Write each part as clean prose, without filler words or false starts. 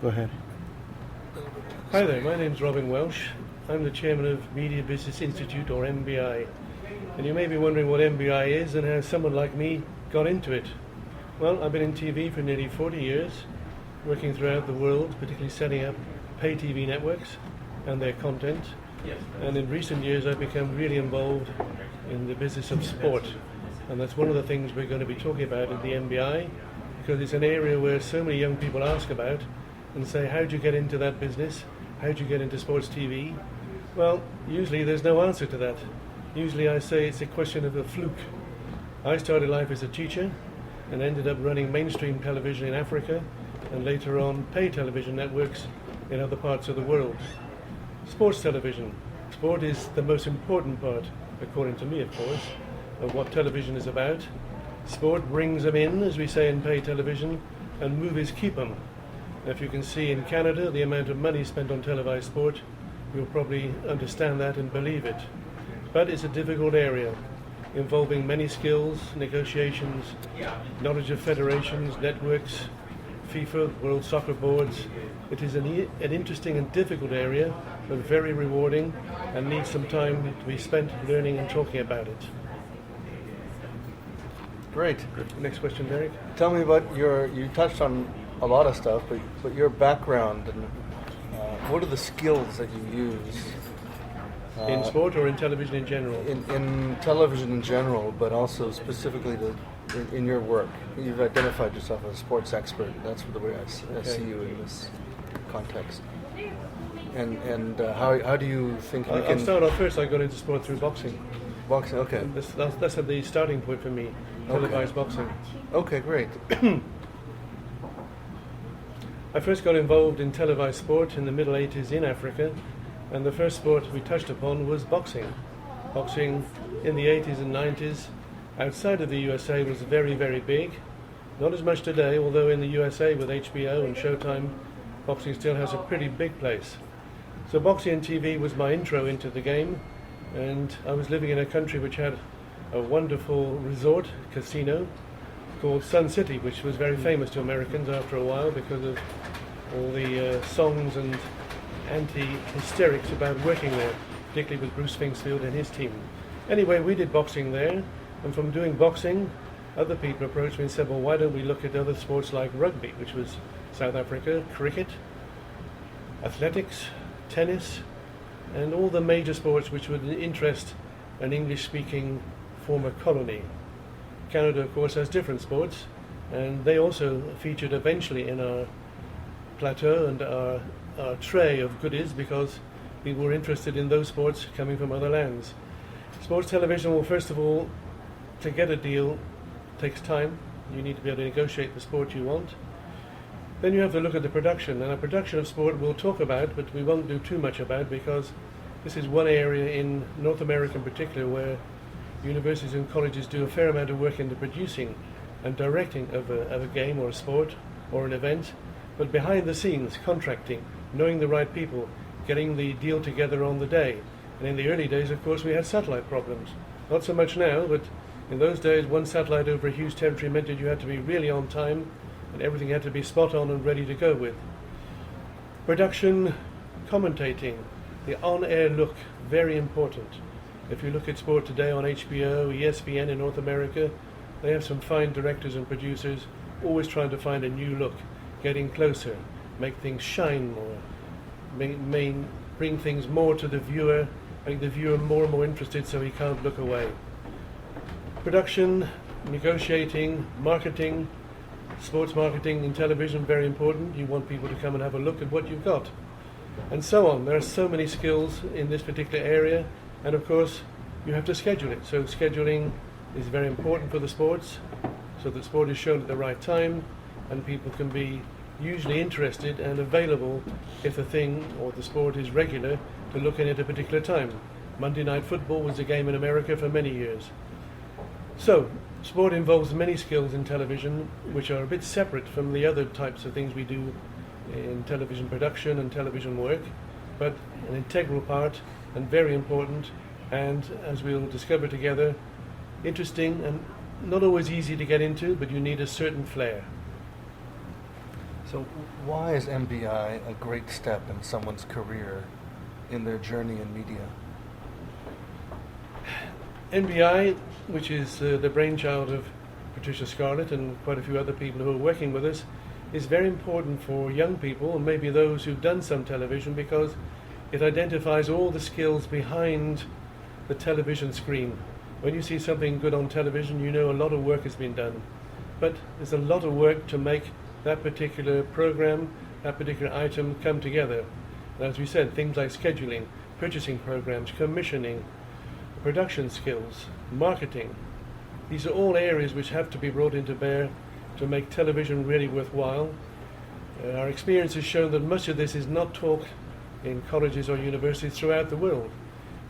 Go ahead. Hi there, my name's Robin Welch. I'm the chairman of Media Business Institute, or MBI. And you may be wondering what MBI is and how someone like me got into it. Well, I've been in TV for nearly 40 years, working throughout the world, particularly setting up pay TV networks and their content. And in recent years I've become really involved in the business of sport. And that's one of the things we're going to be talking about at the MBI, because it's an area where so many young people ask about and say, how'd you get into that business? How'd you get into sports TV? Well, usually there's no answer to that. Usually I say it's a question of a fluke. I started life as a teacher and ended up running mainstream television in Africa and later on pay television networks in other parts of the world. Sports television. Sport is the most important part, according to me of course, of what television is about. Sport brings them in, as we say in pay television, and movies keep them. If you can see in Canada the amount of money spent on televised sport, you'll probably understand that and believe it. But it's a difficult area, involving many skills, negotiations, knowledge of federations, networks, FIFA, World Soccer Boards. It is an interesting and difficult area, but very rewarding, and needs some time to be spent learning and talking about it. Great. Next question, Derek. Tell me about you touched on a lot of stuff, but your background and what are the skills that you use? In sport or in television in general? In television in general, but also specifically in your work. You've identified yourself as a sports expert. That's the way I see you in this context. And how do you think we can... I'll start off first. I got into sport through boxing. Boxing, okay. That's at the starting point for me, televised boxing. Okay, great. I first got involved in televised sport in the middle 80s in Africa, and the first sport we touched upon was boxing. Boxing in the 80s and 90s outside of the USA was very, very big. Not as much today, although in the USA with HBO and Showtime, boxing still has a pretty big place. So boxing and TV was my intro into the game, and I was living in a country which had a wonderful resort casino called Sun City, which was very famous to Americans after a while because of all the songs and anti-hysterics about working there, particularly with Bruce Springsteen and his team. Anyway, we did boxing there, and from doing boxing, other people approached me and said, well, why don't we look at other sports like rugby, which was South Africa, cricket, athletics, tennis, and all the major sports which would interest an English-speaking former colony. Canada, of course, has different sports, and they also featured eventually in our plateau and our tray of goodies because people were interested in those sports coming from other lands. Sports television, well, first of all, to get a deal takes time. You need to be able to negotiate the sport you want. Then you have to look at the production, and a production of sport we'll talk about, but we won't do too much about because this is one area in North America in particular where universities and colleges do a fair amount of work in the producing and directing of a game or a sport or an event, but behind the scenes, contracting, knowing the right people, getting the deal together on the day. And in the early days, of course, we had satellite problems. Not so much now, but in those days, one satellite over a huge territory meant that you had to be really on time and everything had to be spot on and ready to go with. Production, commentating, the on-air look, very important. If you look at sport today on HBO, ESPN in North America, they have some fine directors and producers always trying to find a new look, getting closer, make things shine more, bring things more to the viewer, make the viewer more and more interested so he can't look away. Production, negotiating, marketing, sports marketing in television, very important. You want people to come and have a look at what you've got. And so on. There are so many skills in this particular area, and of course you have to schedule it. So scheduling is very important for the sports, so that sport is shown at the right time and people can be usually interested and available if the thing or the sport is regular to look in at a particular time. Monday Night Football was a game in America for many years. So sport involves many skills in television which are a bit separate from the other types of things we do in television production and television work, but an integral part and very important, and as we'll discover together, interesting and not always easy to get into, but you need a certain flair. So why is MBI a great step in someone's career in their journey in media? NBI, which is the brainchild of Patricia Scarlett and quite a few other people who are working with us, is very important for young people and maybe those who've done some television, because it identifies all the skills behind the television screen. When you see something good on television, you know a lot of work has been done. But there's a lot of work to make that particular program, that particular item come together. And as we said, things like scheduling, purchasing programs, commissioning, production skills, marketing. These are all areas which have to be brought into bear to make television really worthwhile. Our experience has shown that much of this is not taught in colleges or universities throughout the world.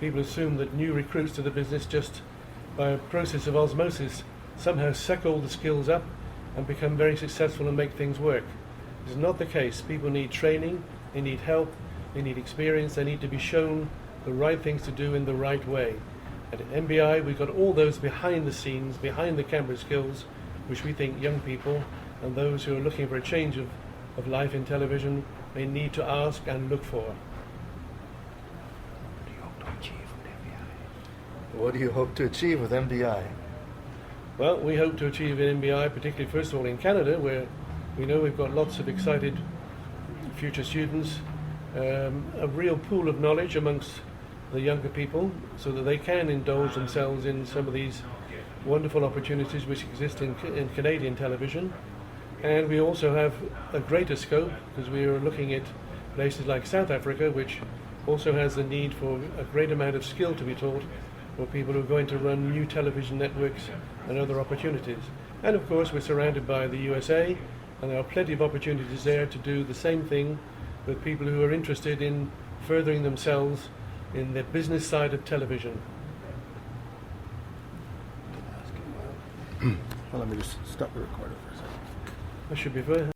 People assume that new recruits to the business, just by a process of osmosis, somehow suck all the skills up and become very successful and make things work. This is not the case. People need training, they need help, they need experience, they need to be shown the right things to do in the right way. At MBI, we've got all those behind the scenes, behind the camera skills, which we think young people and those who are looking for a change of life in television may need to ask and look for. What do you hope to achieve with MBI? Well, we hope to achieve in MBI, particularly first of all in Canada, where we know we've got lots of excited future students, a real pool of knowledge amongst the younger people, so that they can indulge themselves in some of these wonderful opportunities which exist in Canadian television. And we also have a greater scope, because we are looking at places like South Africa, which also has the need for a great amount of skill to be taught for people who are going to run new television networks and other opportunities. And of course we're surrounded by the USA, and there are plenty of opportunities there to do the same thing with people who are interested in furthering themselves in the business side of television. Well, let me just stop the recorder for a second. That should be fair.